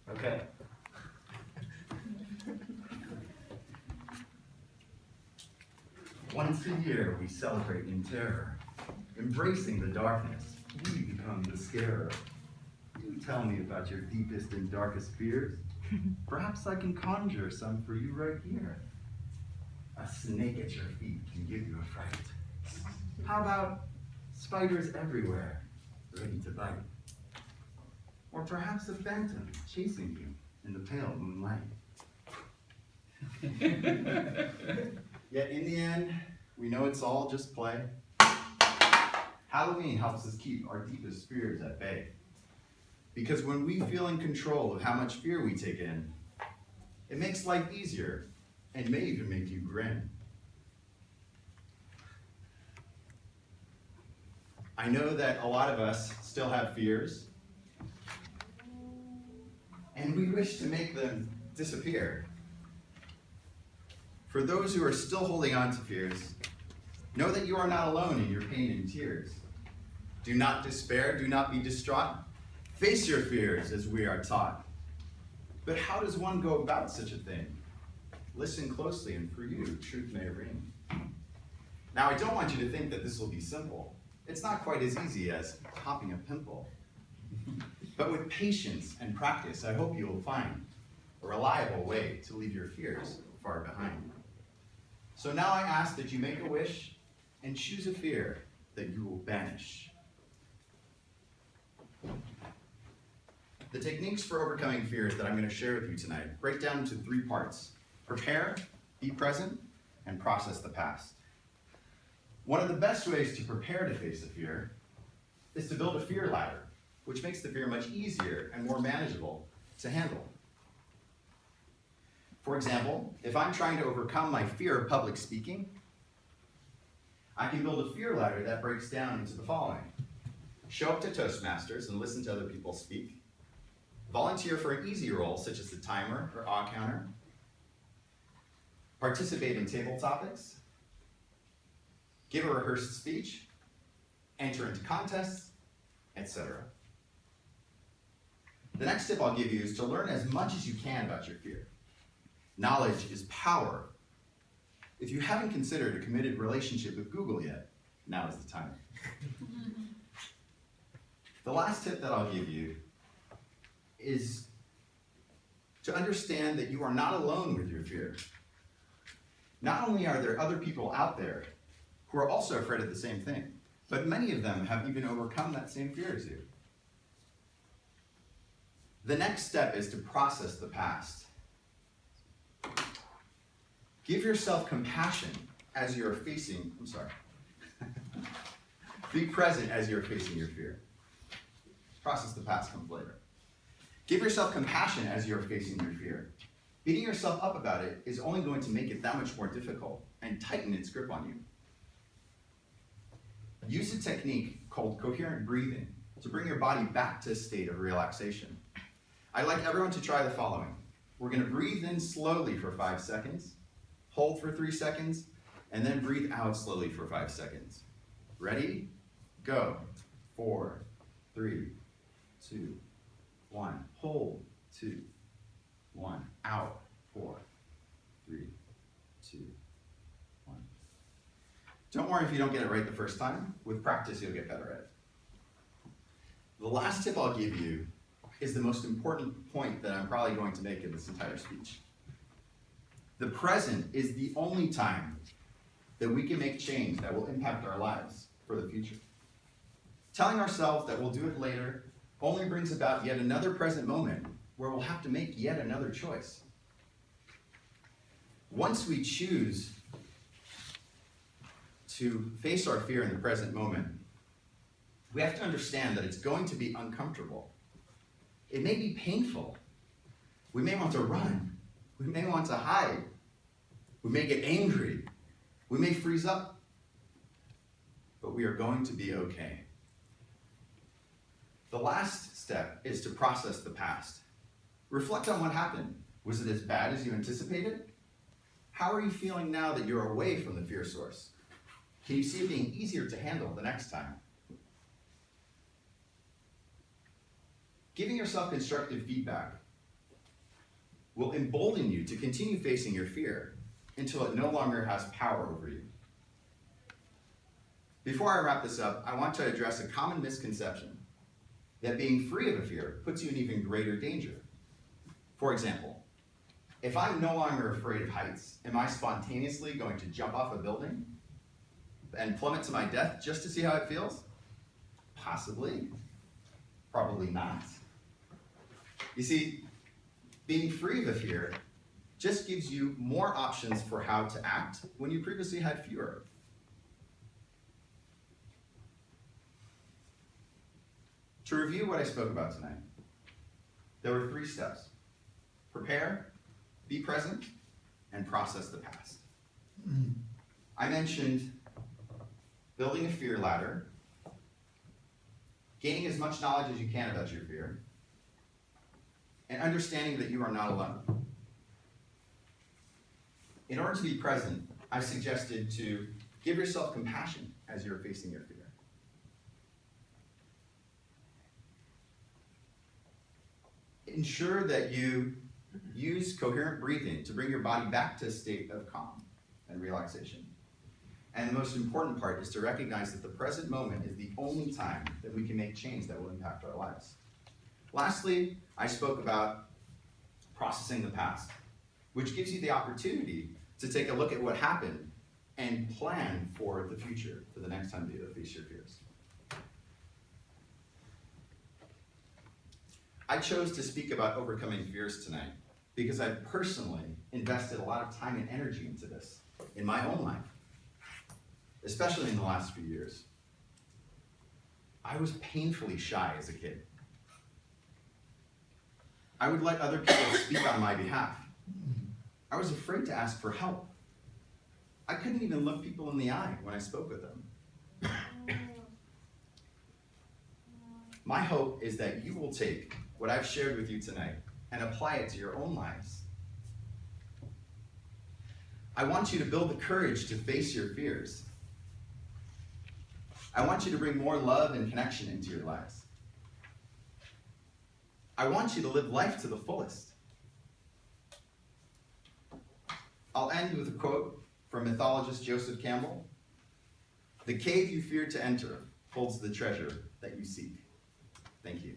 Okay. Once a year, we celebrate in terror. Embracing the darkness, we become the scarer. You tell me about your deepest and darkest fears. Perhaps I can conjure some for you right here. A snake at your feet can give you a fright. How about spiders everywhere, ready to bite? Or perhaps a phantom chasing you in the pale moonlight. Yet in the end, we know it's all just play. Halloween helps us keep our deepest fears at bay. Because when we feel in control of how much fear we take in, it makes life easier and may even make you grin. I know that a lot of us still have fears, and we wish to make them disappear. For those who are still holding on to fears, know that you are not alone in your pain and tears. Do not despair, do not be distraught. Face your fears as we are taught. But how does one go about such a thing? Listen closely, and for you, truth may ring. Now, I don't want you to think that this will be simple. It's not quite as easy as popping a pimple. But with patience and practice, I hope you will find a reliable way to leave your fears far behind. So now I ask that you make a wish and choose a fear that you will banish. The techniques for overcoming fears that I'm going to share with you tonight break down into 3 parts: prepare, be present, and process the past. One of the best ways to prepare to face a fear is to build a fear ladder, which makes the fear much easier and more manageable to handle. For example, if I'm trying to overcome my fear of public speaking, I can build a fear ladder that breaks down into the following: show up to Toastmasters and listen to other people speak. Volunteer for an easy role, such as the timer or odd counter. Participate in table topics. Give a rehearsed speech. Enter into contests, etc. The next tip I'll give you is to learn as much as you can about your fear. Knowledge is power. If you haven't considered a committed relationship with Google yet, now is the time. The last tip that I'll give you is to understand that you are not alone with your fear. Not only are there other people out there who are also afraid of the same thing, but many of them have even overcome that same fear as you. The next step is to process the past. Give yourself compassion as you're facing, Be present as you're facing your fear. Process the past comes later. Give yourself compassion as you're facing your fear. Beating yourself up about it is only going to make it that much more difficult and tighten its grip on you. Use a technique called coherent breathing to bring your body back to a state of relaxation. I'd like everyone to try the following. We're going to breathe in slowly for 5 seconds, hold for 3 seconds, and then breathe out slowly for 5 seconds. Ready? Go. 4, 3, 2, 1. Hold. 2, 1. Out. 4, 3, 2, 1. Don't worry if you don't get it right the first time. With practice, you'll get better at it. The last tip I'll give you is the most important point that I'm probably going to make in this entire speech. The present is the only time that we can make change that will impact our lives for the future. Telling ourselves that we'll do it later only brings about yet another present moment where we'll have to make yet another choice. Once we choose to face our fear in the present moment, we have to understand that it's going to be uncomfortable. It may be painful. We may want to run. We may want to hide. We may get angry. We may freeze up. But we are going to be okay. The last step is to process the past. Reflect on what happened. Was it as bad as you anticipated? How are you feeling now that you're away from the fear source? Can you see it being easier to handle the next time? Giving yourself constructive feedback will embolden you to continue facing your fear until it no longer has power over you. Before I wrap this up, I want to address a common misconception that being free of a fear puts you in even greater danger. For example, if I'm no longer afraid of heights, am I spontaneously going to jump off a building and plummet to my death just to see how it feels? Possibly. Probably not. You see, being free of a fear just gives you more options for how to act when you previously had fewer. To review what I spoke about tonight, there were 3 steps: prepare, be present, and process the past. I mentioned building a fear ladder, gaining as much knowledge as you can about your fear, and understanding that you are not alone. In order to be present, I suggested to give yourself compassion as you're facing your fear. Ensure that you use coherent breathing to bring your body back to a state of calm and relaxation. And the most important part is to recognize that the present moment is the only time that we can make change that will impact our lives. Lastly, I spoke about processing the past, which gives you the opportunity to take a look at what happened and plan for the future, for the next time you face your fears. I chose to speak about overcoming fears tonight because I personally invested a lot of time and energy into this in my own life, especially in the last few years. I was painfully shy as a kid. I would let other people speak on my behalf. I was afraid to ask for help. I couldn't even look people in the eye when I spoke with them. My hope is that you will take what I've shared with you tonight and apply it to your own lives. I want you to build the courage to face your fears. I want you to bring more love and connection into your lives. I want you to live life to the fullest. I'll end with a quote from mythologist Joseph Campbell. "The cave you fear to enter holds the treasure that you seek." Thank you.